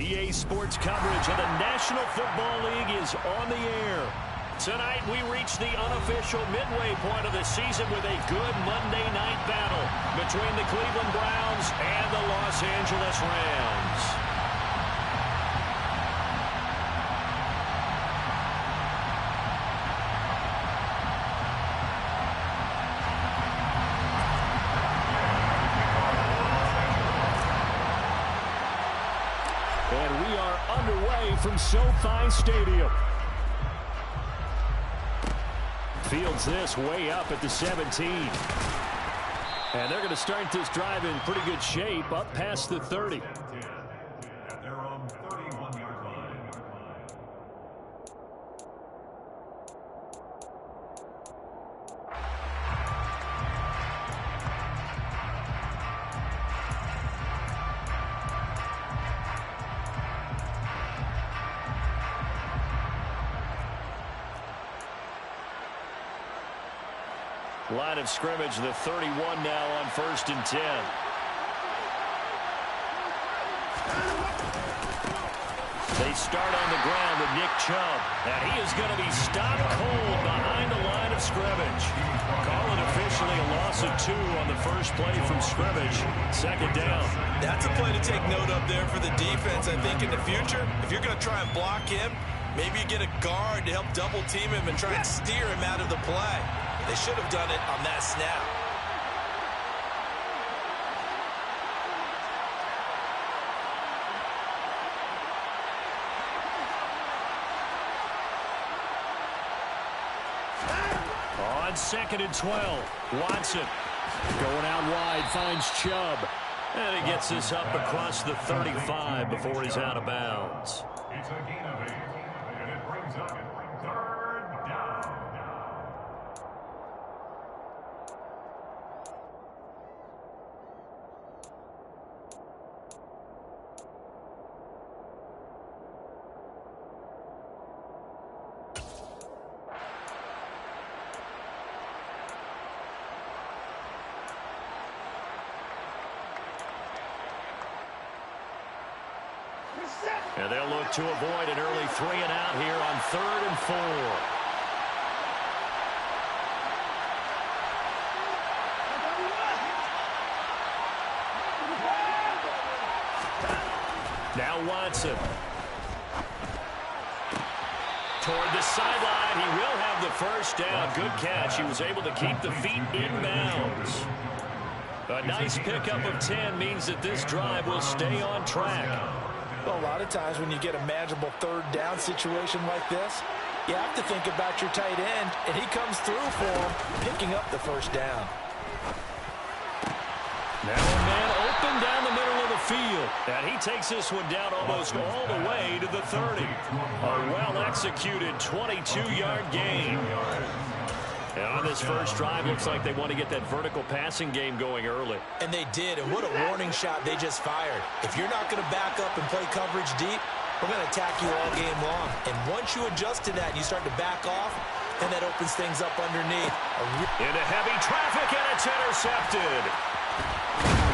EA Sports coverage of the National Football League is on the air. Tonight, we reach the unofficial midway point of the season with a good Monday night battle between the Cleveland Browns and the Los Angeles Rams. And we are underway from SoFi Stadium. Fields this way up at the 17. And they're going to start this drive in pretty good shape up past the 30. They're on 31-yard line. Line of scrimmage, the 31 now on 1st and 10. They start on the ground with Nick Chubb, and he is going to be stopped cold behind the line of scrimmage. Call it officially a loss of 2 on the first play from scrimmage. 2nd down. That's a play to take note of there for the defense. I think in the future, if you're going to try and block him, maybe you get a guard to help double team him and try and steer him out of the play. They should have done it on that snap. On 2nd and 12, Watson going out wide, finds Chubb. And he gets this up across the 35 before he's out of bounds. It's a gain of 8, and it brings up 3rd down. And they'll look to avoid an early 3-and-out here on 3rd and 4. Now Watson. Toward the sideline, he will have the first down. Good catch. He was able to keep the feet in bounds. A nice pickup of 10 means that this drive will stay on track. Well, a lot of times when you get a manageable 3rd down situation like this, you have to think about your tight end, and he comes through for him, picking up the first down. Now a man open down the middle of the field, and he takes this one down almost all the way to the 30. A well-executed 22-yard gain. And on this first drive, looks like they want to get that vertical passing game going early. And they did, and what a warning shot they just fired. If you're not going to back up and play coverage deep, we're going to attack you all game long. And once you adjust to that and you start to back off, then that opens things up underneath. Into heavy traffic, and it's intercepted.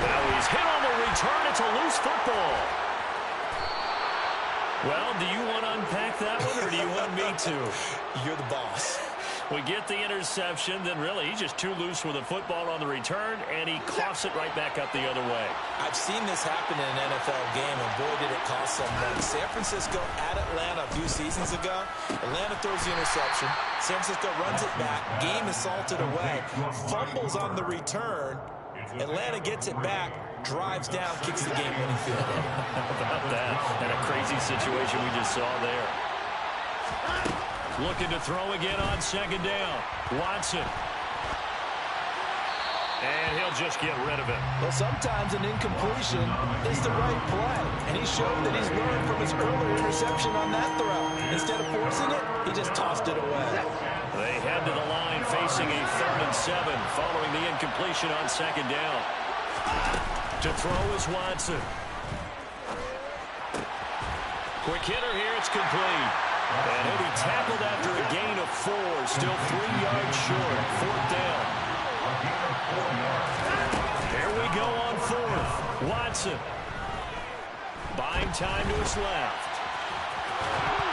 Now he's hit on the return. It's a loose football. Well, do you want to unpack that one, or do you want me to? You're the boss. We get the interception, then really he's just too loose with the football on the return, and he coughs it right back up the other way. I've seen this happen in an NFL game, and boy, did it cost someone. San Francisco at Atlanta a few seasons ago. Atlanta throws the interception. San Francisco runs it back. Game is salted away. Fumbles on the return. Atlanta gets it back. Drives down, kicks the game-winning field goal. How about that? And a crazy situation we just saw there. Looking to throw again on 2nd down. Watson. And he'll just get rid of it. Well, sometimes an incompletion is the right play. And he showed that he's learned from his earlier interception on that throw. Instead of forcing it, he just tossed it away. They head to the line facing a 3rd and 7 following the incompletion on 2nd down. To throw is Watson. Quick hitter here. It's complete. And he'll be tackled after a gain of 4. Still 3 yards short. 4th down. Here we go on 4th. Watson. Buying time to his left.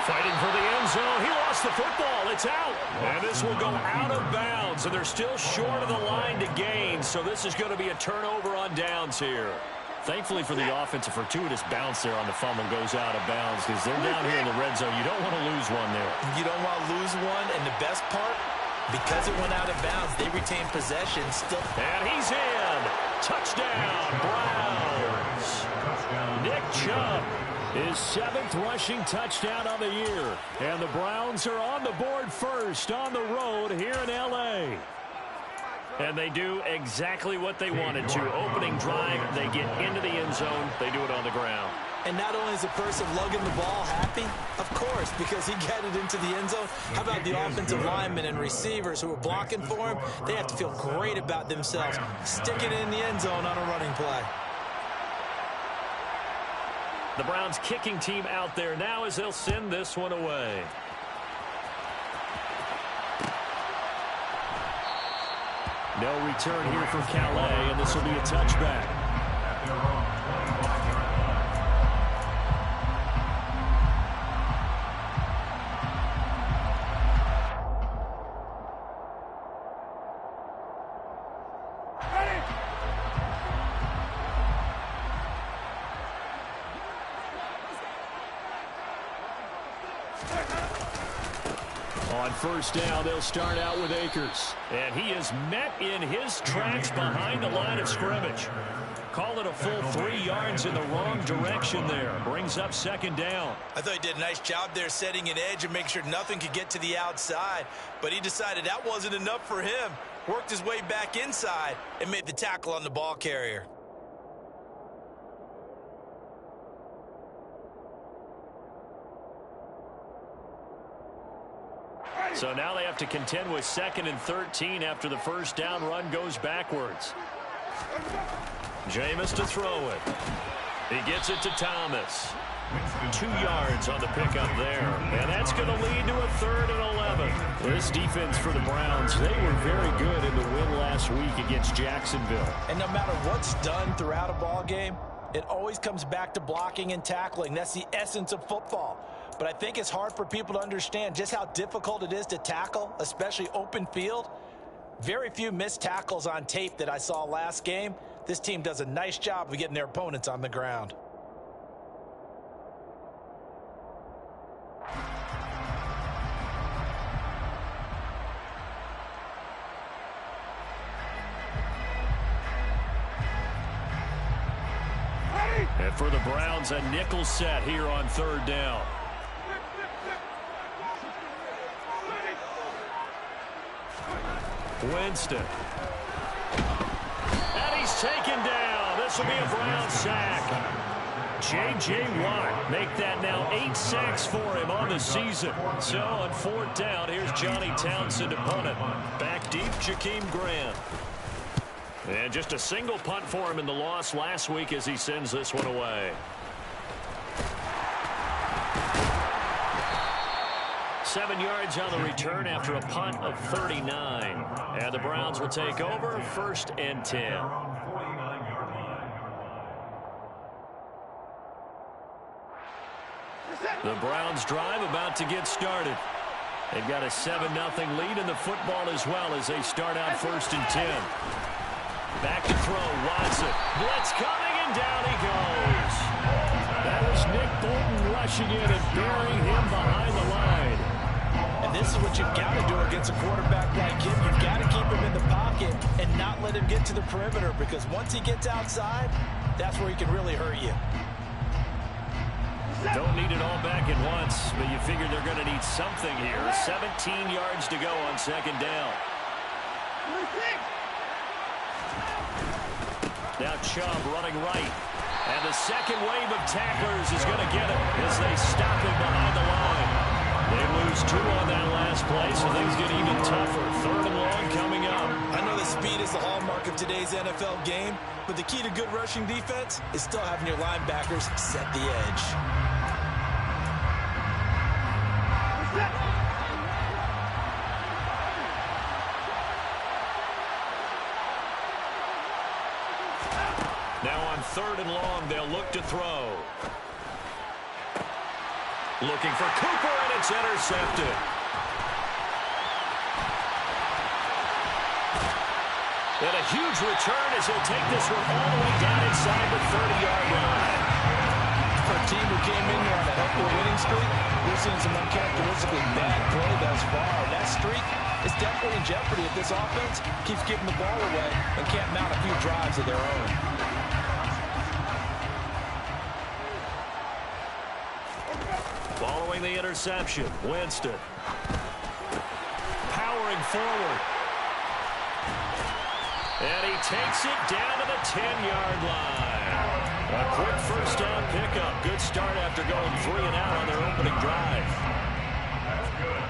Fighting for the end zone. He lost the football. It's out. And this will go out of bounds. And they're still short of the line to gain. So this is going to be a turnover on downs here. Thankfully for the offense, a fortuitous bounce there on the fumble goes out of bounds because they're down here in the red zone. You don't want to lose one there. You don't want to lose one. And the best part, because it went out of bounds, they retain possession still. And he's in. Touchdown, Browns. Nick Chubb. His 7th rushing touchdown of the year. And the Browns are on the board first on the road here in L.A. And they do exactly what they wanted to. Opening drive, they get into the end zone. They do it on the ground. And not only is the person lugging the ball happy, of course, because he got it into the end zone. How about the offensive linemen and receivers who are blocking for him? They have to feel great about themselves, sticking it in the end zone on a running play. The Browns kicking team out there now as they'll send this one away. No return here from Calais, and this will be a touchback. On first down, they'll start out with Akers. And he is met in his tracks behind the line of scrimmage. Call it a full 3 yards in the wrong direction there. Brings up second down. I thought he did a nice job there setting an edge and make sure nothing could get to the outside. But he decided that wasn't enough for him. Worked his way back inside and made the tackle on the ball carrier. So now they have to contend with 2nd and 13 after the first down run goes backwards. Jameis to throw it. He gets it to Thomas. 2 yards on the pickup there. And that's going to lead to a 3rd and 11. This defense for the Browns, they were very good in the win last week against Jacksonville. And no matter what's done throughout a ball game, it always comes back to blocking and tackling. That's the essence of football. But I think it's hard for people to understand just how difficult it is to tackle, especially open field. Very few missed tackles on tape that I saw last game. This team does a nice job of getting their opponents on the ground. And for the Browns, a nickel set here on 3rd down. Winston. And he's taken down. This will be a Brown sack. J.J. Watt make that now 8 sacks for him on the season. So on 4th down, here's Johnny Townsend to punt it. Back deep, Jakeem Grant. And just a single punt for him in the loss last week as he sends this one away. Seven yards on the return after a punt of 39. And the Browns will take over 1st and 10. The Browns drive about to get started. They've got a 7-0 lead in the football as well as they start out 1st and 10. Back to throw, Watson. Blitz coming, and down he goes. That was Nick Bolton rushing in and burying him behind the line. And this is what you've got to do against a quarterback like him. You've got to keep him in the pocket and not let him get to the perimeter, because once he gets outside, that's where he can really hurt you. Don't need it all back at once, but you figure they're going to need something here. 17 yards to go on 2nd down. Now Chubb running right. And the second wave of tacklers is going to get him as they stop him behind the line. They lose 2 on that last play, so things get even tougher. 3rd and long coming up. I know the speed is the hallmark of today's NFL game, but the key to good rushing defense is still having your linebackers set the edge. Now on 3rd and long, they'll look to throw. Looking for Cooper, and it's intercepted. And a huge return as he'll take this one all the way down inside the 30-yard line. For a team who came in there on a healthy winning streak, we're seeing some uncharacteristically bad play thus far. That streak is definitely in jeopardy if this offense keeps giving the ball away and can't mount a few drives of their own. Following the interception, Winston. Powering forward. And he takes it down to the 10-yard line. A quick first down pickup. Good start after going 3 and out on their opening drive. That's good.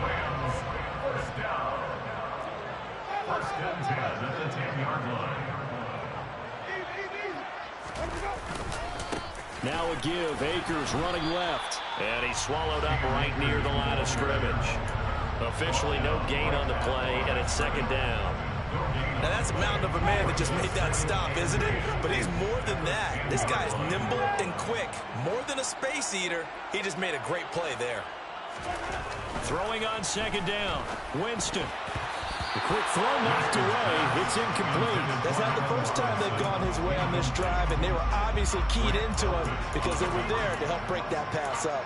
Rams. First down. First and 10 at the 10-yard line. Now a give. Akers running left. And he's swallowed up right near the line of scrimmage. Officially no gain on the play, and it's second down. Now that's a mountain of a man that just made that stop, isn't it? But he's more than that. This guy's nimble and quick. More than a space eater, he just made a great play there. Throwing on second down, Winston. The quick throw knocked away. It's incomplete. That's not the first time they've gone his way on this drive, and they were obviously keyed into him because they were there to help break that pass up.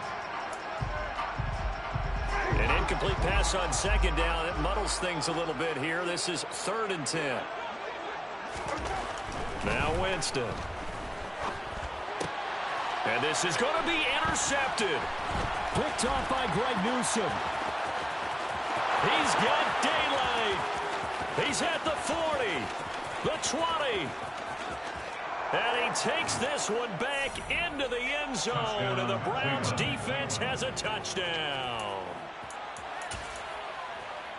An incomplete pass on second down. It muddles things a little bit here. This is 3rd and 10. Now Winston. And this is going to be intercepted. Picked off by Greg Newsome. He's got daylight. He's at the 40, the 20. And he takes this one back into the end zone. And the Browns defense has a touchdown.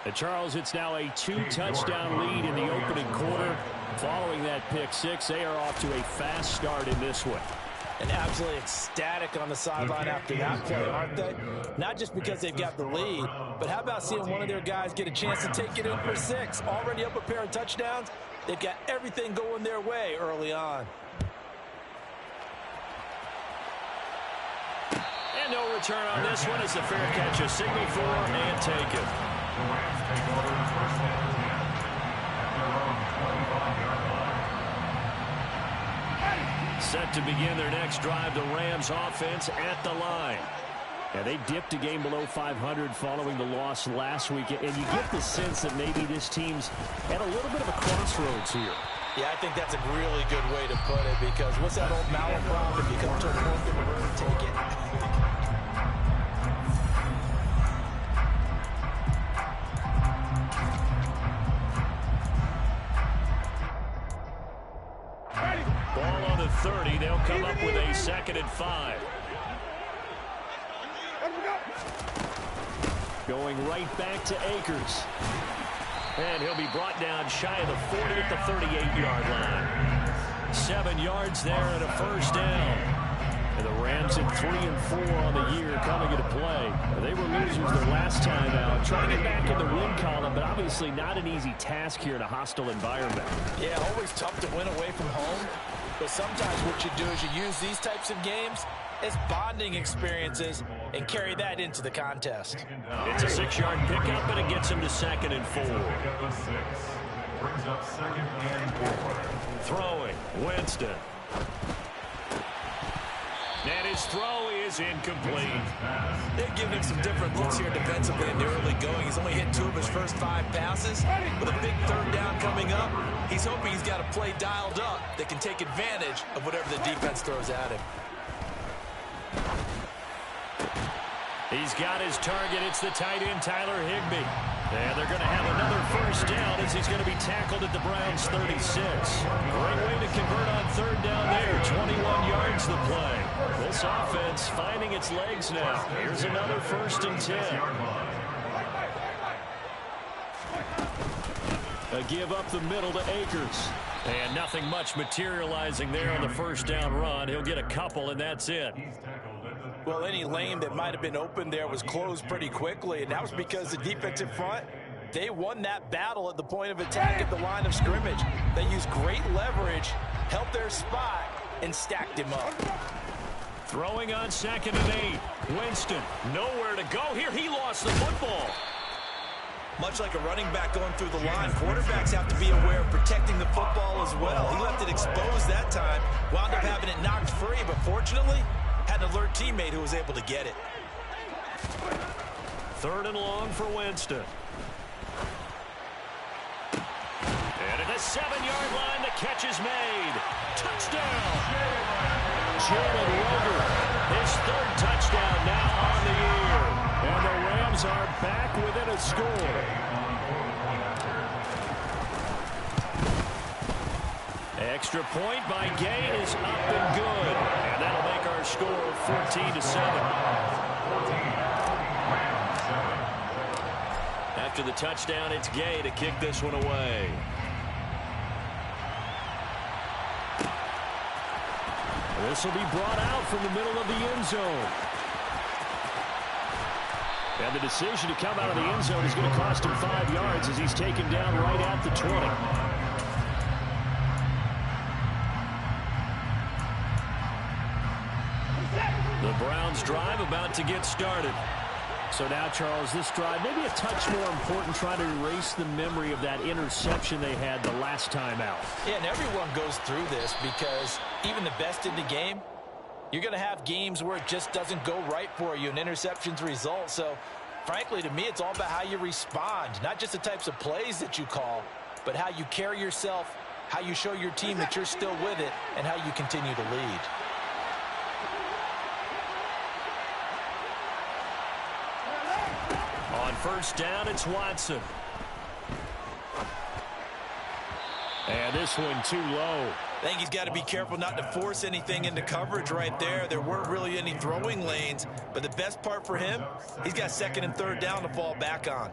And Charles, it's now a 2-touchdown lead in the opening quarter. Following that pick six, they are off to a fast start in this one. And absolutely ecstatic on the sideline after that play, aren't they? Not just because they've got the lead, but how about seeing one of their guys get a chance to take it in for 6? Already up a pair of touchdowns. They've got everything going their way early on. And no return on this one as the fair catch is signaled for and taken. The Rams take over first and 10 at their own 25-yard line. Set to begin their next drive, the Rams offense at the line. And they dipped a game below 500 following the loss last week. And you get the sense that maybe this team's at a little bit of a crossroads here. Yeah, I think that's a really good way to put it, because what's that old malaprop? If you come to a fork in the road, take it. Ball on the 30. They'll come up with a 2nd and 5. Going right back to Akers. And he'll be brought down shy of the 40 at the 38-yard line. 7 yards there and a first down. And the Rams at 3 and 4 on the year coming into play. They were losers their last time out. Trying to get back in the win column, but obviously not an easy task here in a hostile environment. Yeah, always tough to win away from home. But sometimes what you do is you use these types of games as bonding experiences and carry that into the contest. It's a 6-yard pickup, and it gets him to 2nd and 4. Pickup of 6. Brings up 2nd and 4. Throwing, Winston. And his throw is incomplete. They've given him some different looks here defensively in the early going. He's only hit 2 of his first 5 passes. With a big 3rd down coming up, he's hoping he's got a play dialed up that can take advantage of whatever the defense throws at him. He's got his target. It's the tight end, Tyler Higbee. And they're going to have another first down as he's going to be tackled at the Browns' 36. Great way to convert on 3rd down there. 21 yards the play. This offense finding its legs now. Here's another 1st and 10. A give up the middle to Akers. And nothing much materializing there on the first down run. He'll get a couple, and that's it. Well, any lane that might have been open there was closed pretty quickly, and that was because the defensive front, they won that battle at the point of attack at the line of scrimmage. They used great leverage, held their spot, and stacked him up. Throwing on 2nd and 8. Winston, nowhere to go here. He lost the football. Much like a running back going through the line, quarterbacks have to be aware of protecting the football as well. He left it exposed that time, wound up having it knocked free, but fortunately, had an alert teammate who was able to get it. 3rd and long for Winston. And at the 7-yard line, the catch is made. Touchdown! Jalen Roger, his 3rd touchdown now on the year. And the Rams are back within a score. Extra point by Gain is up and good. And that'll make our score 14-7. After the touchdown, it's Gay to kick this one away. This will be brought out from the middle of the end zone. And the decision to come out of the end zone is going to cost him 5 yards as he's taken down right at the 20. The Browns drive about to get started. So now, Charles, this drive maybe a touch more important, trying to erase the memory of that interception they had the last time out. Yeah, and everyone goes through this because even the best in the game, you're going to have games where it just doesn't go right for you, and interceptions result. So, frankly, to me, it's all about how you respond, not just the types of plays that you call, but how you carry yourself, how you show your team that you're still with it, and how you continue to lead. On 1st down, it's Watson. And this one too low. I think he's got to be careful not to force anything into coverage right there. There weren't really any throwing lanes, but the best part for him, he's got 2nd and 3rd down to fall back on.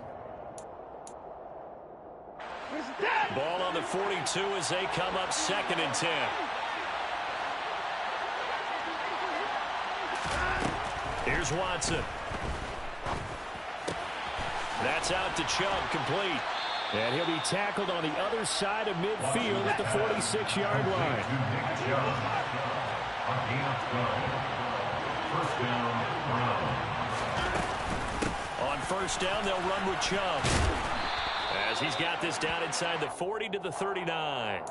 Ball on the 42 as they come up 2nd and 10. Here's Watson. That's out to Chubb, complete. And he'll be tackled on the other side of midfield at the 46-yard line. On 1st down, they'll run with Chubb, as he's got this down inside the 40 to the 39.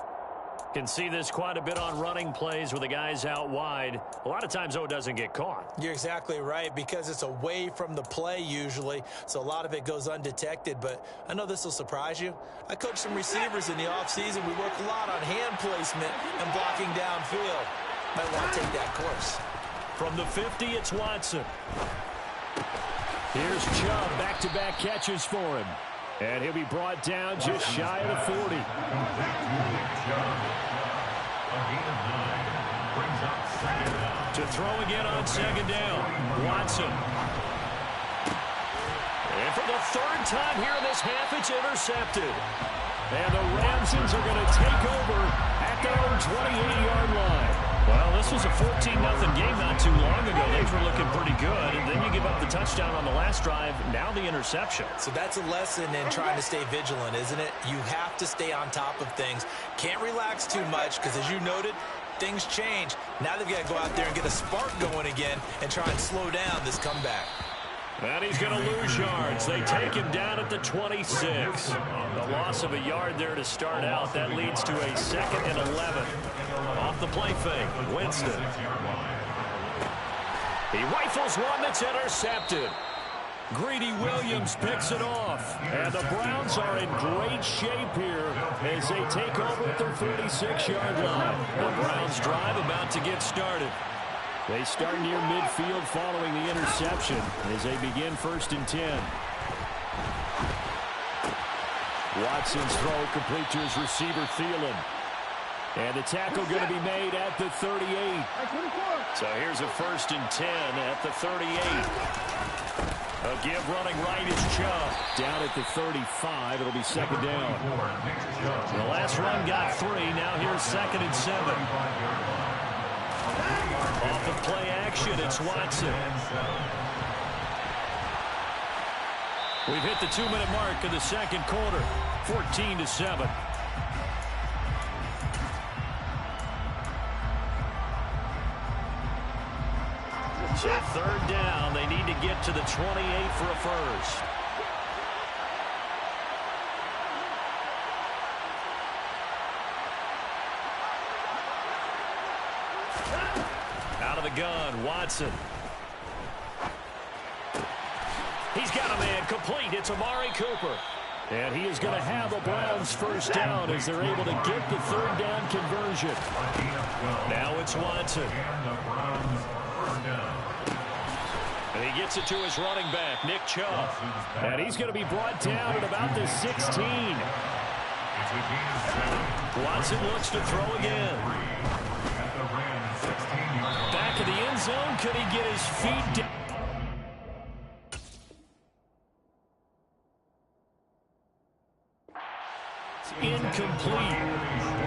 Can see this quite a bit on running plays with the guys out wide. A lot of times, it doesn't get caught. You're exactly right, because it's away from the play usually, so a lot of it goes undetected. But I know this will surprise you. I coached some receivers in the offseason. We work a lot on hand placement and blocking downfield. Might want to take that course. From the 50, it's Watson. Here's Chubb, back-to-back catches for him. And he'll be brought down just shy of the 40. To throw again on 2nd down. Watson. And for the 3rd time here in this half, it's intercepted. And the Ramsons are going to take over at their own 28-yard line. Well, this was a 14-0 game not too long ago. Things were looking pretty good, and then you give up the touchdown on the last drive, now the interception. So that's a lesson in trying to stay vigilant, isn't it? You have to stay on top of things. Can't relax too much, because as you noted, things change. Now they've got to go out there and get a spark going again and try and slow down this comeback. And he's going to lose yards. They take him down at the 26. The loss of a yard there to start out. That leads to a 2nd and 11. Off the play fake, Winston. He rifles one that's intercepted. Greedy Williams picks it off. And the Browns are in great shape here as they take over at their 46-yard line. The Browns drive about to get started. They start near midfield following the interception as they begin 1st and 10. Watson's throw complete to his receiver, Thielen. And the tackle going to be made at the 38. So here's a 1st and 10 at the 38. A give running right is Chubb. Down at the 35, it'll be 2nd down. The last run got 3. Now here's 2nd and 7. Off of play action, it's Watson. We've hit the 2-minute mark of the 2nd quarter, 14-7. So third down, they need to get to the 28 for a first. Out of the gun, Watson. He's got a man complete. It's Amari Cooper. And he is going to have a Browns first down as they're able to get the third down conversion. Now it's Watson. And he gets it to his running back, Nick Chubb. And he's going to be brought down at about the 16. Watson looks to throw again. Back of the end zone. Could he get his feet down? Incomplete.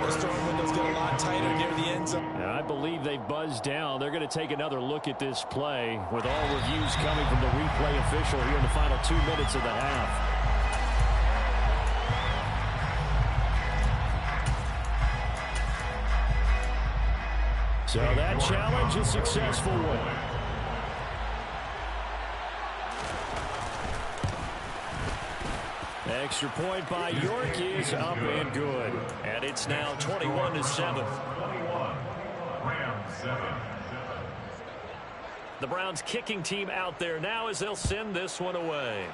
The storm window's got a lot tighter near the end zone. And I believe they buzzed down. They're going to take another look at this play with all reviews coming from the replay official here in the final 2 minutes of the half. So that challenge is a successful one. Extra point by York is up and good. And it's now 21-7. The Browns kicking team out there now as they'll send this one away.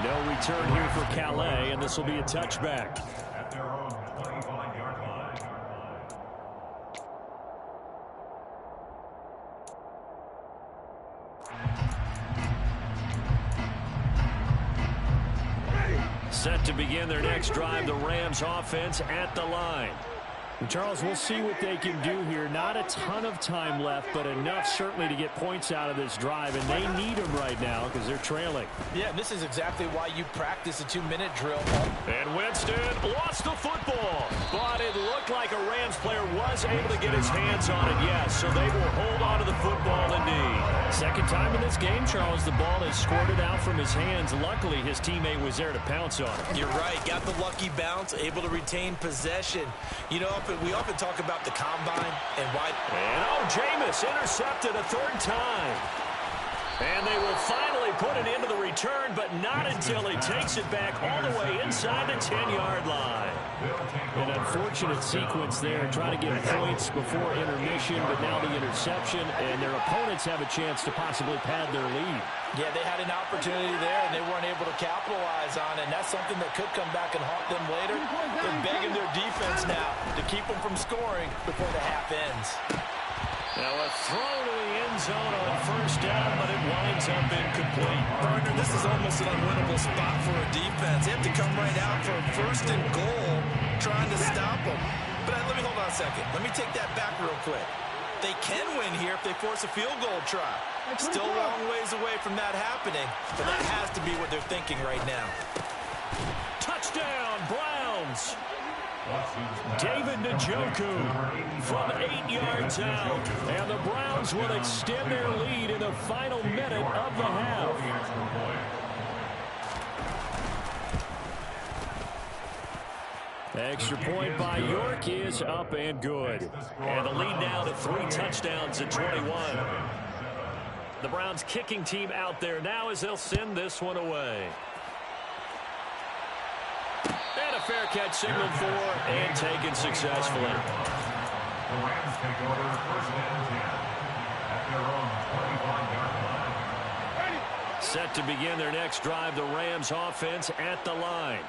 No return here for Calais, and this will be a touchback. At their own 25-yard line. Set to begin their next drive, the Rams offense at the line. And Charles, we'll see what they can do here. Not a ton of time left, but enough certainly to get points out of this drive, and they need them right now because they're trailing. Yeah, and this is exactly why you practice a 2-minute drill. And Winston lost the football, but it looked like a Rams player was able to get his hands on it, yes, so they will hold on to the football indeed. Second time in this game, Charles, the ball has squirted out from his hands. Luckily, his teammate was there to pounce on it. You're right. Got the lucky bounce, able to retain possession. You know, we often talk about the combine and why. And Jameis intercepted a third time. And they will finally put it into the return, but not until he takes it back all the way inside the 10-yard line. An unfortunate sequence there, trying to get points before intermission, but now the interception, and their opponents have a chance to possibly pad their lead. Yeah, they had an opportunity there, and they weren't able to capitalize on it, and that's something that could come back and haunt them later. They're begging their defense now to keep them from scoring before the half ends. Now a throw to the end zone on first down, but it winds up incomplete. Partner, this is almost an unwinnable spot for a defense. They have to come right out for a first and goal, trying to stop them. But let me hold on a second. Let me take that back real quick. They can win here if they force a field goal try. Still a long ways away from that happening, but that has to be what they're thinking right now. Touchdown, Browns! David Njoku from 8 yards out. And the Browns will extend their lead in the final minute of the half. Extra point by York is up and good. And the lead now to 3 touchdowns at 21. The Browns kicking team out there now as they'll send this one away. And a fair catch signaled for and taken successfully. The Rams take over first and 10 at their own 25-yard line. Set to begin their next drive, the Rams offense at the line.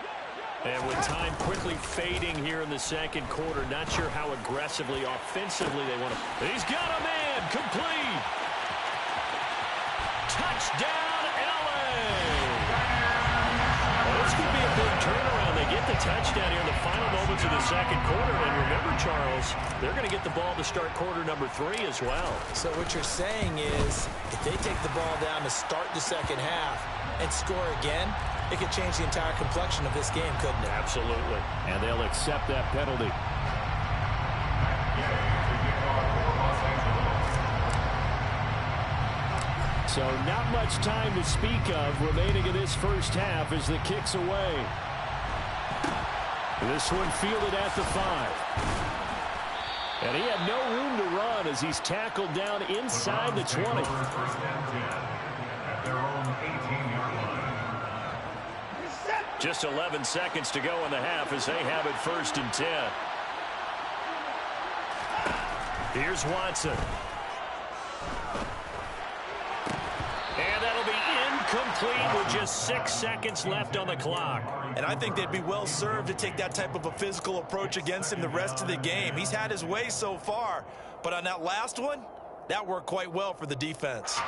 And with time quickly fading here in the second quarter, not sure how aggressively, offensively they want to. He's got a man, complete. Touchdown, LA. Well, this could be a big turnaround. They get the touchdown here in the final moments of the second quarter. And remember, Charles, they're going to get the ball to start quarter number 3 as well. So what you're saying is if they take the ball down to start the second half and score again, it could change the entire complexion of this game, couldn't it? Absolutely. And they'll accept that penalty. So not much time to speak of remaining in this first half as the kick's away. This one fielded at the 5. And he had no room to run as he's tackled down inside the 20. First and 10 at their own 18-yard line. Just 11 seconds to go in the half as they have it 1st and 10. Here's Watson. And that'll be incomplete with just 6 seconds left on the clock. And I think they'd be well served to take that type of a physical approach against him the rest of the game. He's had his way so far, but on that last one, that worked quite well for the defense.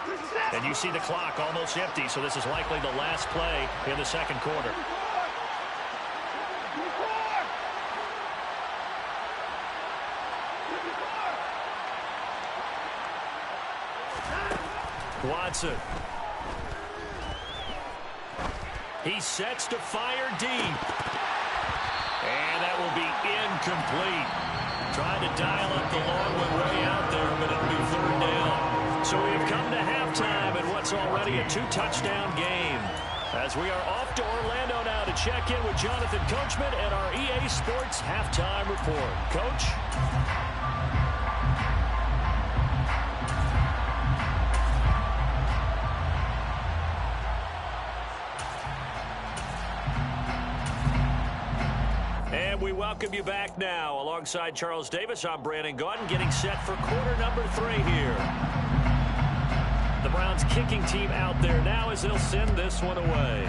And you see the clock almost empty, so this is likely the last play in the second quarter. Watson. He sets to fire deep. And that will be incomplete. Trying to dial up the long one way out there, but it'll be 3rd down. So we have come to halftime in what's already a 2-touchdown game. As we are off to Orlando now to check in with Jonathan Coachman and our EA Sports Halftime Report. Coach? We welcome you back now. Alongside Charles Davis, I'm Brandon Gaudin, getting set for quarter number 3 here. The Browns kicking team out there now as they'll send this one away.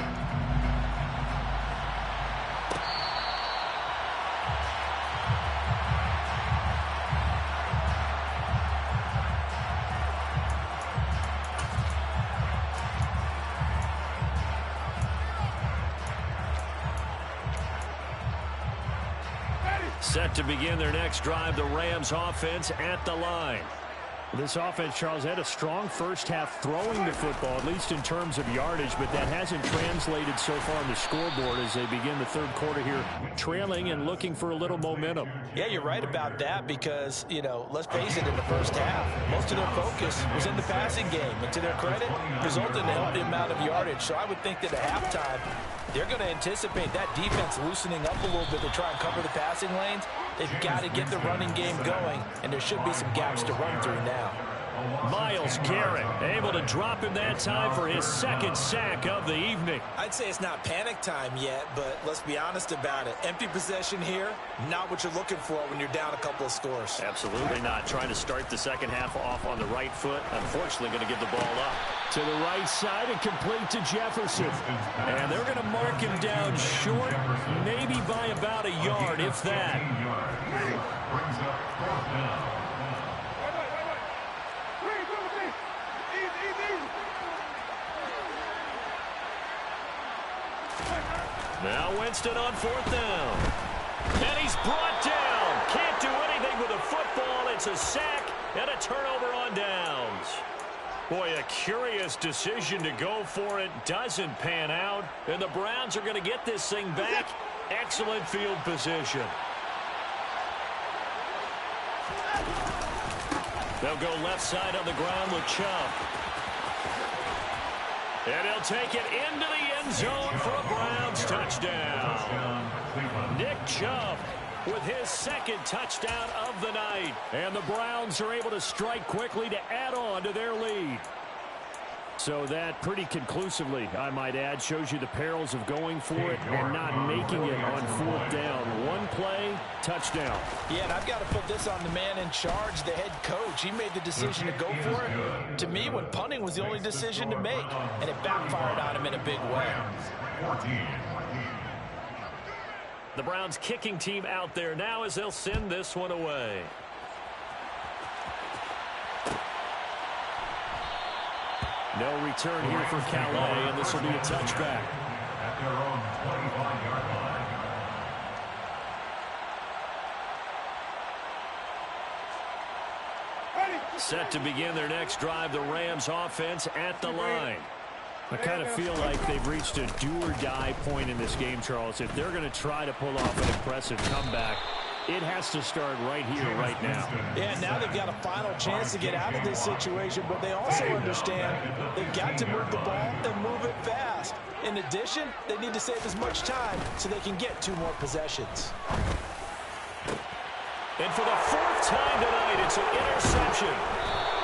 Set to begin their next drive, the Rams offense at the line. This offense, Charles, had a strong first half throwing the football, at least in terms of yardage, but that hasn't translated so far on the scoreboard as they begin the third quarter here, trailing and looking for a little momentum. Yeah, you're right about that because, you know, let's face it, in the first half, most of their focus was in the passing game. And to their credit, resulted in a healthy amount of yardage. So I would think that at halftime, they're going to anticipate that defense loosening up a little bit to try and cover the passing lanes. They've got to get the running game going, and there should be some gaps to run through now. Myles Garrett able to drop him that time for his 2nd sack of the evening. I'd say it's not panic time yet, but let's be honest about it. Empty possession here, not what you're looking for when you're down a couple of scores. Absolutely not. Trying to start the second half off on the right foot. Unfortunately, going to give the ball up. To the right side and complete to Jefferson. And they're going to mark him down short, maybe by about a yard, if that. Brings up 4th down. Now Winston on 4th down. And he's brought down. Can't do anything with the football. It's a sack and a turnover on downs. Boy, a curious decision to go for it. Doesn't pan out. And the Browns are going to get this thing back. Excellent field position. They'll go left side on the ground with Chubb. And he'll take it into the end zone for a Browns touchdown. Nick Chubb with his 2nd touchdown of the night. And the Browns are able to strike quickly to add on to their lead. So that pretty conclusively, I might add, shows you the perils of going for it and not making it on 4th down. One play, touchdown. Yeah, and I've got to put this on the man in charge, the head coach. He made the decision to go for it. To me, when punting was the only decision to make, and it backfired on him in a big way. The Browns kicking team out there now as they'll send this one away. No return here for Calais, and this will be a touchback. At their own 25-yard line. Set to begin their next drive, the Rams offense at the line. I kind of feel like they've reached a do-or-die point in this game, Charles. If they're going to try to pull off an impressive comeback, it has to start right here, right now. Yeah, now they've got a final chance to get out of this situation, but they also understand they've got to move the ball and move it fast. In addition, they need to save as much time so they can get 2 more possessions. And for the fourth time tonight, it's an interception.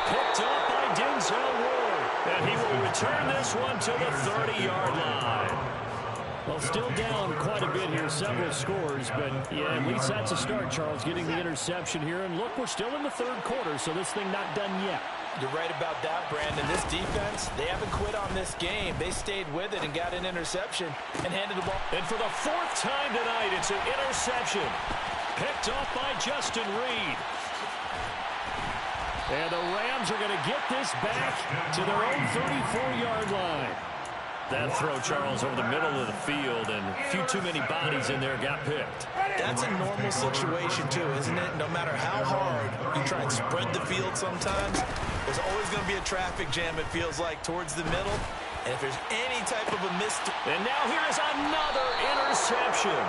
Picked up by Denzel Ward. And he will return this one to the 30-yard line. Well, still down quite a bit here, several scores, but yeah, at least that's a start, Charles, getting the interception here. And look, we're still in the third quarter, so this thing not done yet. You're right about that, Brandon. This defense, they haven't quit on this game. They stayed with it and got an interception and handed the ball. And for the fourth time tonight, it's an interception. Picked off by Justin Reed. And the Rams are going to get this back to their own 34-yard line. That throw, Charles, over the middle of the field, and a few too many bodies in there got picked. That's a normal situation, too, isn't it? No matter how hard you try and spread the field sometimes, there's always going to be a traffic jam, it feels like, towards the middle. And if there's any type of a miss... And now here's another interception.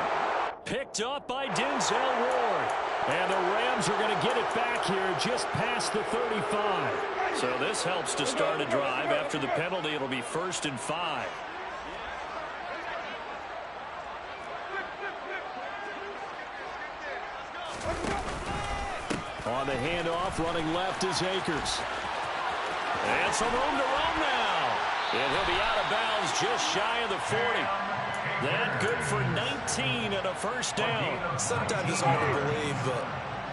Picked up by Denzel Ward. And the Rams are going to get it back here just past the 35. So this helps to start a drive. After the penalty, it'll be 1st and 5. On the handoff, running left is Akers. And some room to run now. And he'll be out of bounds just shy of the 40. That good for 19 and a first down. Sometimes it's hard to believe, but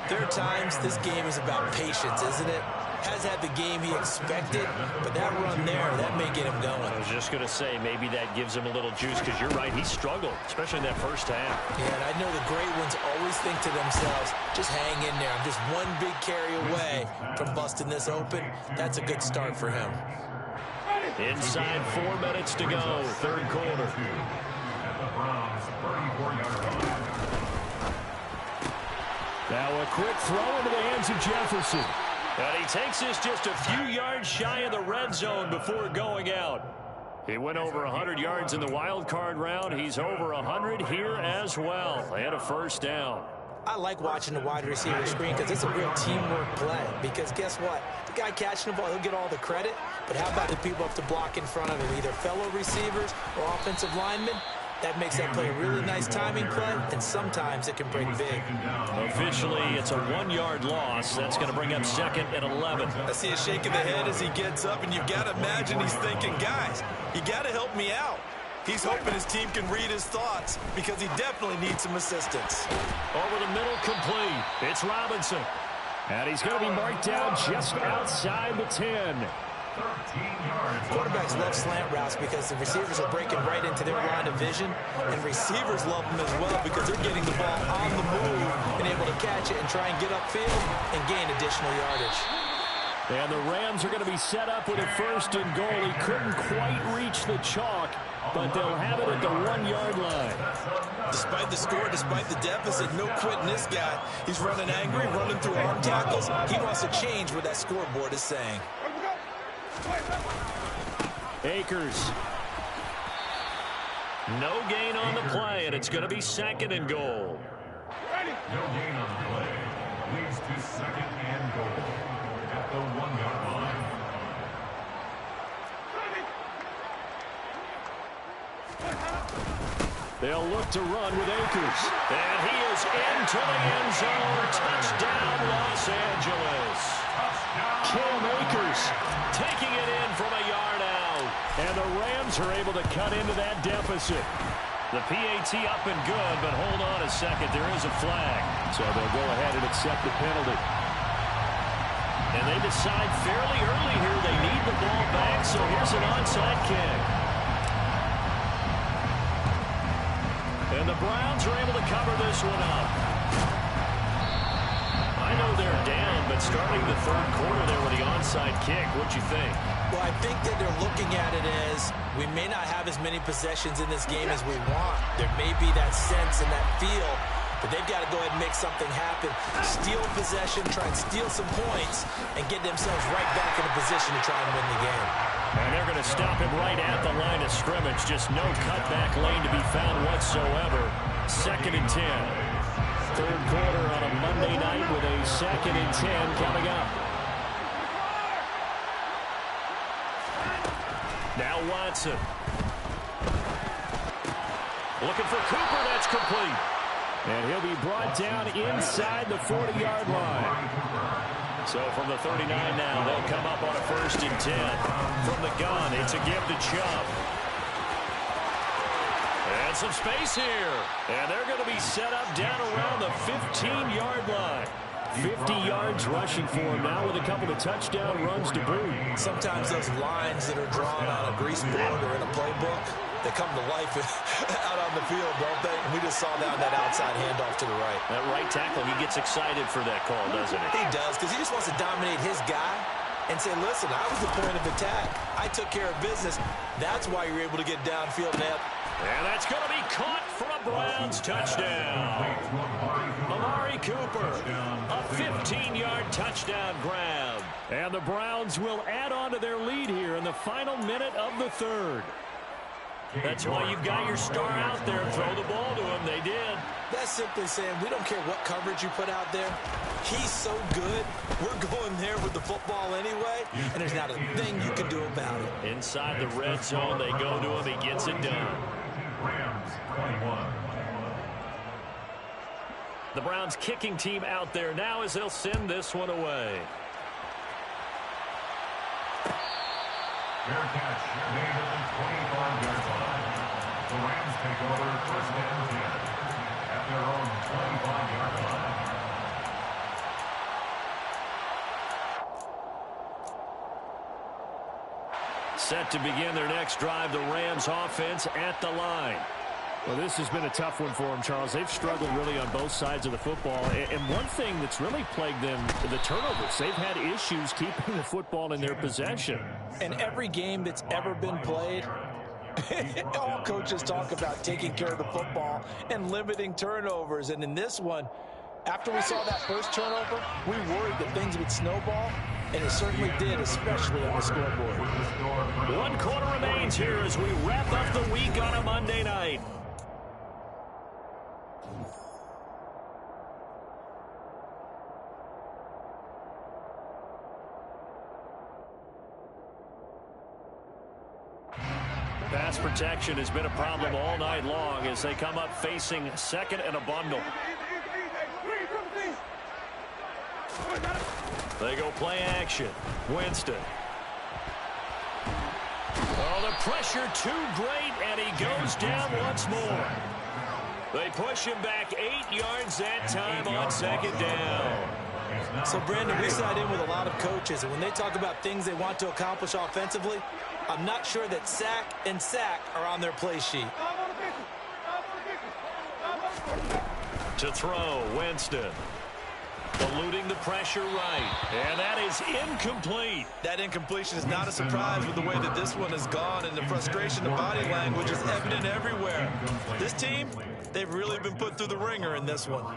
there are times this game is about patience, isn't it? Has had the game he expected, but that run there, that may get him going. I was just going to say, maybe that gives him a little juice, because you're right, he struggled, especially in that first half. Yeah, and I know the great ones always think to themselves, just hang in there. I'm just one big carry away from busting this open. That's a good start for him. Inside 4 minutes to go, third quarter. Now a quick throw into the hands of Jefferson. And he takes this just a few yards shy of the red zone before going out. He went over 100 yards in the wild card round. He's over 100 here as well. And a first down. I like watching the wide receiver screen because it's a real teamwork play. Because guess what? The guy catching the ball, he'll get all the credit. But how about the people up to block in front of him, either fellow receivers or offensive linemen? That makes that play a really nice timing play, and sometimes it can break big. Officially, it's a 1-yard loss. That's going to bring up 2nd and 11. I see a shake of the head as he gets up, and you've got to imagine he's thinking, guys, you got to help me out. He's hoping his team can read his thoughts because he definitely needs some assistance. Over the middle, complete. It's Robinson. And he's going to be marked down just outside the 10. Quarterbacks love slant routes because the receivers are breaking right into their line of vision, and receivers love them as well because they're getting the ball on the move and able to catch it and try and get upfield and gain additional yardage. And the Rams are going to be set up with a 1st and goal. He couldn't quite reach the chalk, but they'll have it at the 1-yard line. Despite the score, despite the deficit, no quitting this guy. He's running angry, running through arm tackles. He wants to change what that scoreboard is saying. Akers. No gain on the play, and it's going to be 2nd and goal. No gain on the play. Leads to 2nd and goal at the 1-yard line. They'll look to run with Akers. And he is into the end zone. Touchdown, Los Angeles. Cam Akers taking it in from a yard out. And the Rams are able to cut into that deficit. The PAT up and good, but hold on a second. There is a flag. So they'll go ahead and accept the penalty. And they decide fairly early here they need the ball back, so here's an onside kick. And the Browns are able to cover this one up. I know they're down, but starting the third quarter there with the onside kick, what'd you think? Well, I think that they're looking at it as we may not have as many possessions in this game as we want. There may be that sense and that feel, but they've got to go ahead and make something happen. Steal possession, try and steal some points, and get themselves right back in a position to try and win the game. And they're going to stop him right at the line of scrimmage. Just no cutback lane to be found whatsoever. 2nd and 10. Third quarter on a Monday night with a 2nd and 10 coming up. Now Watson. Looking for Cooper. That's complete. And he'll be brought down inside the 40-yard line. So from the 39 now, they'll come up on a 1st and 10. From the gun, it's a give to Chubb. And some space here. And they're going to be set up down around the 15-yard line. 50 yards rushing for him now with a couple of touchdown runs to boot. Sometimes those lines that are drawn on a grease board or in a playbook, they come to life out on the field, don't they? And we just saw that outside handoff to the right. That right tackle, he gets excited for that call, doesn't he? He does, because he just wants to dominate his guy and say, listen, I was the point of attack. I took care of business. That's why you're able to get downfield, Ned. And that's going to be caught for a Browns touchdown. Amari Cooper, a 15-yard touchdown grab. And the Browns will add on to their lead here in the final minute of the third. That's why you've got your star out there. Throw the ball to him. They did. That's simply saying we don't care what coverage you put out there. He's so good. We're going there with the football anyway, and there's not a thing you can do about it. Inside the red zone, they go to him. He gets it done. Rams 21. The Browns kicking team out there now as they'll send this one away. Fair catch made at the 25-yard line. The Rams take over 1st and 10 at their own 25-yard line. Set to begin their next drive, the Rams offense at the line. Well, this has been a tough one for them, Charles. They've struggled really on both sides of the football. And one thing that's really plagued them, the turnovers. They've had issues keeping the football in their possession. In every game that's ever been played, all coaches talk about taking care of the football and limiting turnovers. And in this one, after we saw that first turnover, we worried that things would snowball. And it certainly did, especially on the scoreboard. 1 quarter remains here as we wrap up the week on a Monday night. Pass protection has been a problem all night long as they come up facing second and a bundle. They go play action. Winston. Oh, the pressure too great, and he goes down once more. They push him back 8 yards that time on 2nd down. So, Brandon, we sat in with a lot of coaches, and when they talk about things they want to accomplish offensively, I'm not sure that sack and sack are on their play sheet. To throw, Winston. Eluding the pressure right. And that is incomplete. That incompletion is not a surprise with the way that this one has gone, and the frustration of body language is evident everywhere. This team, they've really been put through the ringer in this one.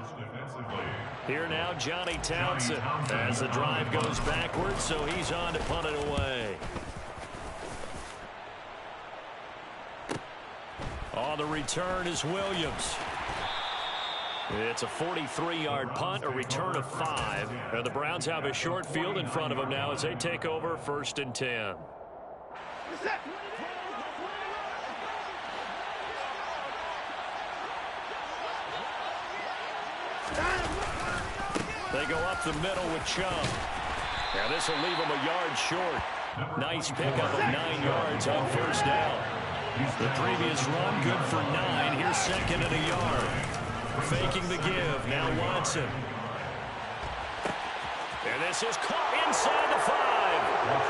Here now, Johnny Townsend as the drive goes backwards, so he's on to punt it away. On the return is Williams. It's a 43-yard punt, a return of 5. And the Browns have a short field in front of them now as they take over 1st and 10. They go up the middle with Chubb. Now this will leave them a yard short. Nice pickup of 9 yards on 1st down. The previous run good for 9. Here's 2nd and a yard. Faking the give. Now Watson. And this is caught inside the 5.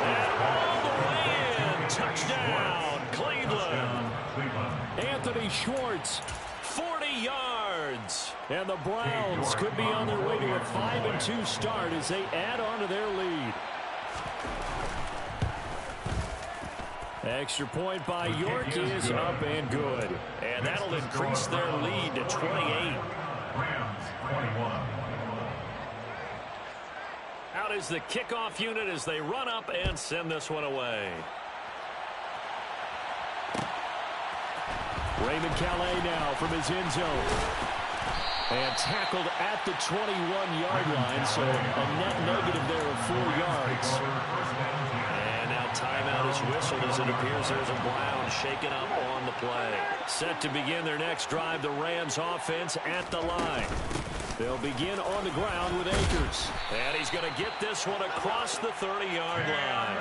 And all the way in. Touchdown, Cleveland. Anthony Schwartz. 40 yards. And the Browns could be on their way to a 5-2 start as they add on to their lead. Extra point by York is up and good. And that'll increase their lead to 28. Rams 21. Out is the kickoff unit as they run up and send this one away. Raymond Calais now from his end zone. And tackled at the 21-yard line, so a net negative there of 4 yards. And now timeout is whistled as it appears there's a Brown shaken up on on the play. Set to begin their next drive, the Rams offense at the line. They'll begin on the ground with Akers. And he's going to get this one across the 30-yard line.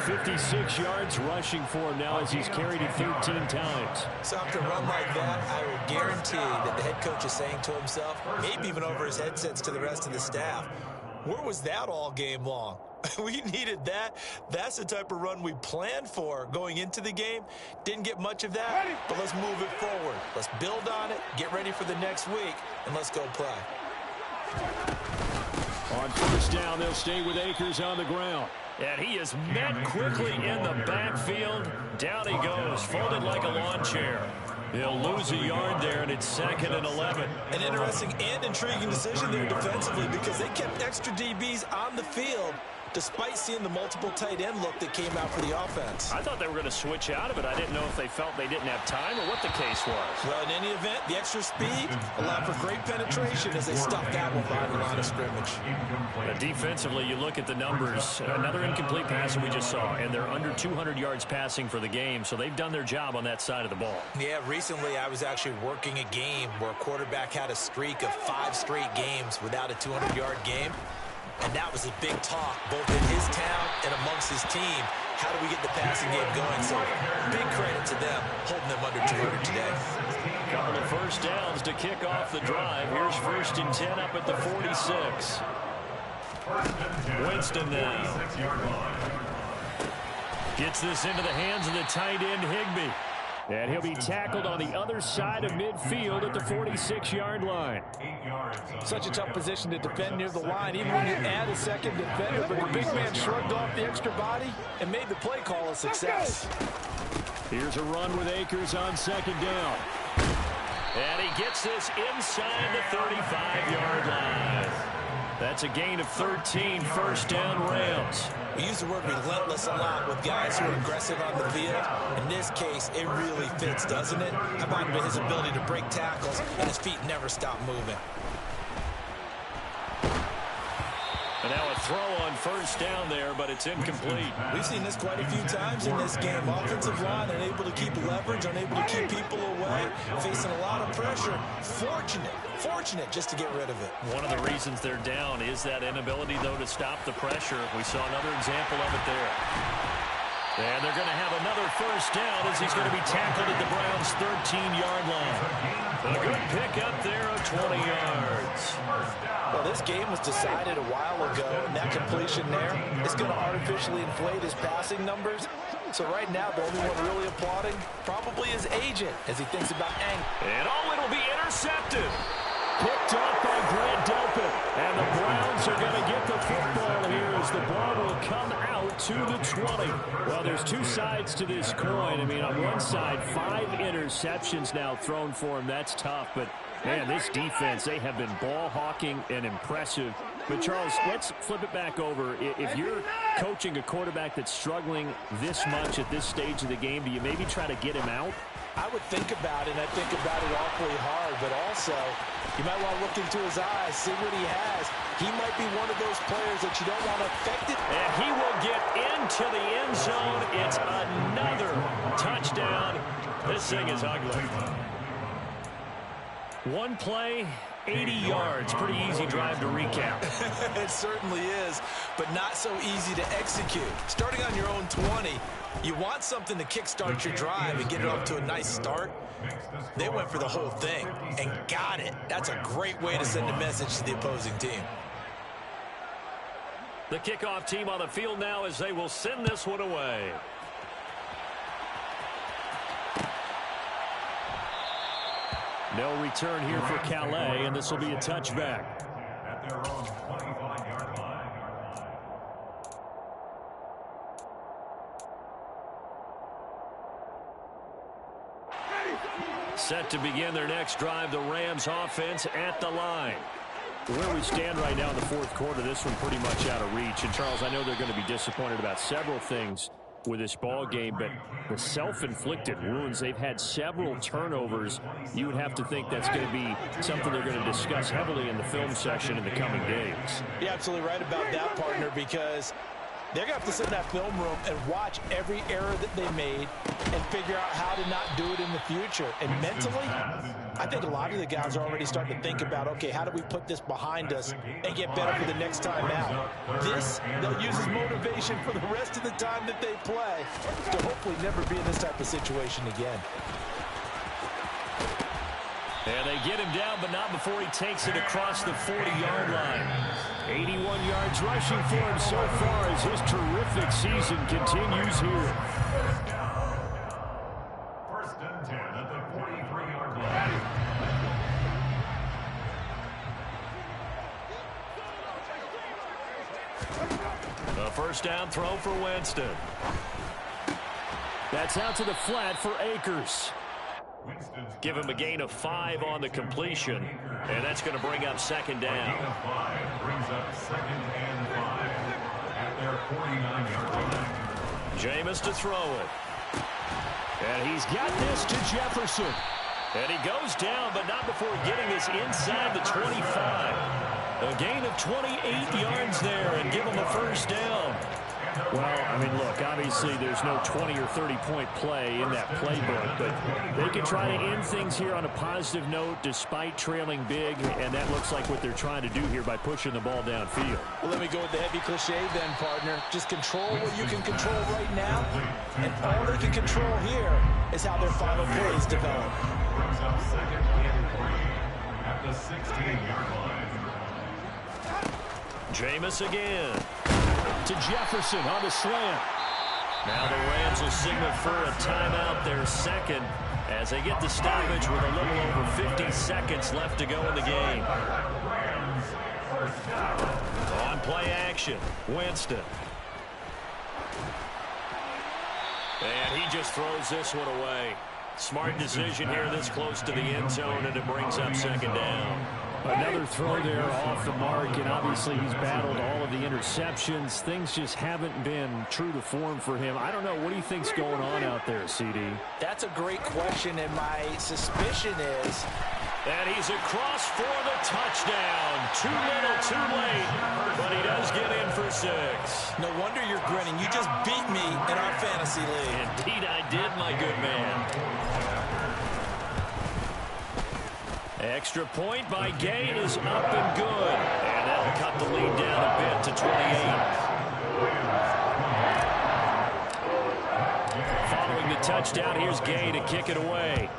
56 yards rushing for him now as he's carried it 13 times. So after a run like that, I will guarantee that the head coach is saying to himself, maybe even over his headsets to the rest of the staff, where was that all game long? We needed that. That's the type of run we planned for going into the game. Didn't get much of that, but let's move it forward. Let's build on it, get ready for the next week, and let's go play. On first down, they'll stay with Akers on the ground. And he is met quickly in the backfield. Down he goes, folded like a lawn chair. He'll lose a yard there, and it's 2nd and 11. An interesting and intriguing decision there defensively because they kept extra DBs on the field despite seeing the multiple tight end look that came out for the offense. I thought they were going to switch out of it. I didn't know if they felt they didn't have time or what the case was. Well, in any event, the extra speed allowed for great penetration as they stuffed that one behind the line of scrimmage. Defensively, you look at the numbers. Another incomplete pass that we just saw, and they're under 200 yards passing for the game, so they've done their job on that side of the ball. Yeah, recently I was actually working a game where a quarterback had a streak of 5 straight games without a 200-yard game. And that was a big talk, both in his town and amongst his team. How do we get the passing game going? So big credit to them, holding them under 200 today. Couple of first downs to kick off the drive. Here's 1st and 10 up at the 46. Winston now. Gets this into the hands of the tight end, Higbee. And he'll be tackled on the other side of midfield at the 46-yard line. Such a tough position to defend near the line, even when you add a second defender. But the big man shrugged off the extra body and made the play call a success. Here's a run with Akers on 2nd down. And he gets this inside the 35-yard line. That's a gain of 13, 1st down Rams. We use the word relentless a lot with guys who are aggressive on the field. In this case, it really fits, doesn't it? How about his ability to break tackles and his feet never stop moving? And now a throw on 1st down there, but it's incomplete. We've seen this quite a few times in this game. Offensive line unable to keep leverage, unable to keep people away, facing a lot of pressure. Fortunate just to get rid of it. One of the reasons they're down is that inability, though, to stop the pressure. We saw another example of it there. And they're going to have another 1st down as he's going to be tackled at the Browns' 13-yard line. A good pickup there of 20 yards. Well, this game was decided a while ago, and that completion there is going to artificially inflate his passing numbers. So right now, the only one really applauding probably his agent as he thinks about And it'll be intercepted. Picked off by Grant Delpit. And the Browns are going to get the football here as the ball will come out to the 20. Well, there's two sides to this coin. I mean, on one side, 5 interceptions now thrown for him. That's tough. But, man, this defense, they have been ball hawking and impressive. But, Charles, let's flip it back over. If you're coaching a quarterback that's struggling this much at this stage of the game, do you maybe try to get him out? I would think about it, and I think about it awfully hard, but also you might want to look into his eyes, see what he has. He might be one of those players that you don't want to affect it. And he will get into the end zone. It's another touchdown. This thing is ugly. One play, 80 yards. Pretty easy drive to recap. It certainly is, but not so easy to execute. Starting on your own 20, you want something to kickstart your drive and get it off to a nice start. They went for the whole thing and got it. That's a great way to send a message to the opposing team. The kickoff team on the field now as they will send this one away. No return here for Calais, and this will be a touchback. At their own 25-yard line. Set to begin their next drive, the Rams offense at the line. Where we stand right now in the 4th quarter, this one pretty much out of reach. And, Charles, I know they're going to be disappointed about several things with this ball game, but the self-inflicted wounds, they've had several turnovers. You would have to think that's going to be something they're going to discuss heavily in the film session in the coming days. You're absolutely right about that, partner, because They're going to have to sit in that film room and watch every error that they made and figure out how to not do it in the future. And mentally, I think a lot of the guys are already starting to think about, okay, how do we put this behind us and get better for the next time out? This, they'll use as motivation for the rest of the time that they play to hopefully never be in this type of situation again. And they get him down, but not before he takes it across the 40-yard line. 81 yards rushing for him so far as his terrific season continues here. First and 10 at the 43-yard line. A first down throw for Winston. That's out to the flat for Akers. Give him a gain of 5 on the completion, and that's going to bring up second down. Gain of 5 brings up second and 5 at their 49-yard line. Jameis to throw it. And he's got this to Jefferson. And he goes down, but not before getting this inside the 25. A gain of 28 yards there, and give him a first down. Well, I mean, look, obviously there's no 20 or 30-point play in that playbook, but they can try to end things here on a positive note despite trailing big, and that looks like what they're trying to do here by pushing the ball downfield. Well, let me go with the heavy cliche then, partner. Just control what you can control right now, and all they can control here is how their final plays develop. Brings up second and 3 at the 16-yard line. Jameis again. To Jefferson on the slant. Now the Rams will signal for a timeout, their second, as they get the stoppage with a little over 50 seconds left to go in the game. On play action, Winston. And he just throws this one away. Smart decision here this close to the end zone, and it brings up second down. Another throw there off the mark, and obviously he's battled all of the interceptions. Things just haven't been true to form for him. I don't know. What do you think's going on out there, CD? That's a great question, and my suspicion is... And he's across for the touchdown. Too little, too late, but he does get in for 6. No wonder you're grinning. You just beat me in our fantasy league. Indeed I did, my good man. Extra point by Gay is up and good. And that'll cut the lead down a bit to 28. Following the touchdown, here's Gay to kick it away.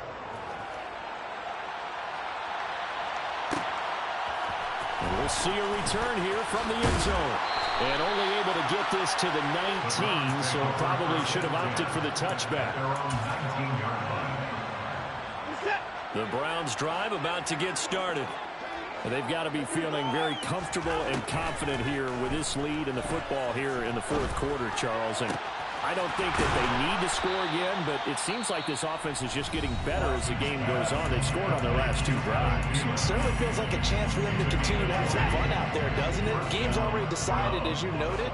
And we'll see a return here from the end zone. And only able to get this to the 19, so probably should have opted for the touchback. The Browns drive about to get started. They've got to be feeling very comfortable and confident here with this lead in the football here in the fourth quarter, Charles. And I don't think that they need to score again, but it seems like this offense is just getting better as the game goes on. They've scored on their last 2 drives. It certainly feels like a chance for them to continue to have some fun out there, doesn't it? Game's already decided, as you noted.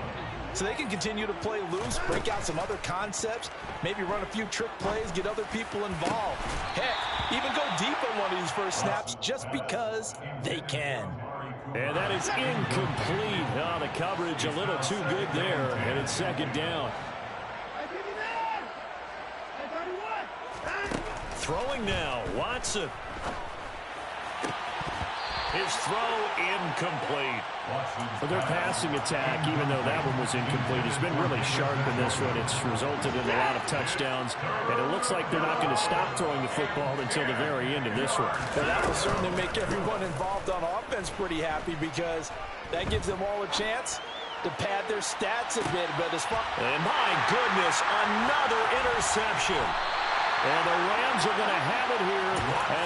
So they can continue to play loose, break out some other concepts, maybe run a few trick plays, get other people involved. Heck, even go deep on one of these first snaps just because they can. And that is incomplete. Oh, the coverage a little too good there, and it's second down. Throwing now, Watson. His throw incomplete. For their passing attack, even though that one was incomplete, has been really sharp in this one. It's resulted in a lot of touchdowns, and it looks like they're not going to stop throwing the football until the very end of this one. Well, that will certainly make everyone involved on offense pretty happy because that gives them all a chance to pad their stats a bit. But as far... And my goodness, another interception. And the Rams are going to have it here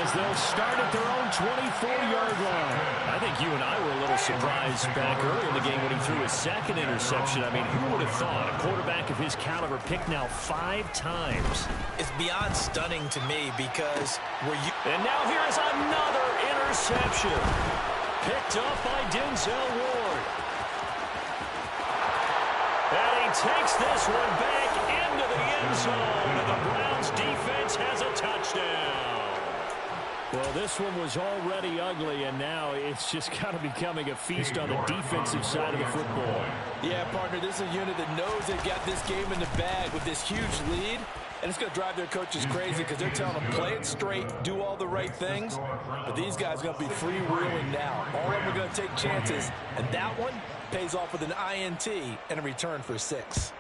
as they'll start at their own 24-yard line. I think you and I were a little surprised back early in the game when he threw his second interception. I mean, who would have thought a quarterback of his caliber picked now 5 times? It's beyond stunning to me because And now here's another interception. Picked up by Denzel Ward. And he takes this one back into the end zone, and the Browns defense has a touchdown. Well, this one was already ugly, and now it's just kind of becoming a feast on the defensive side of the football. Yeah, partner, this is a unit that knows they've got this game in the bag with this huge lead, and it's going to drive their coaches crazy because they're telling them, play it straight, do all the right things, but these guys are going to be freewheeling now. All of them are going to take chances, and that one pays off with an INT and a return for 6.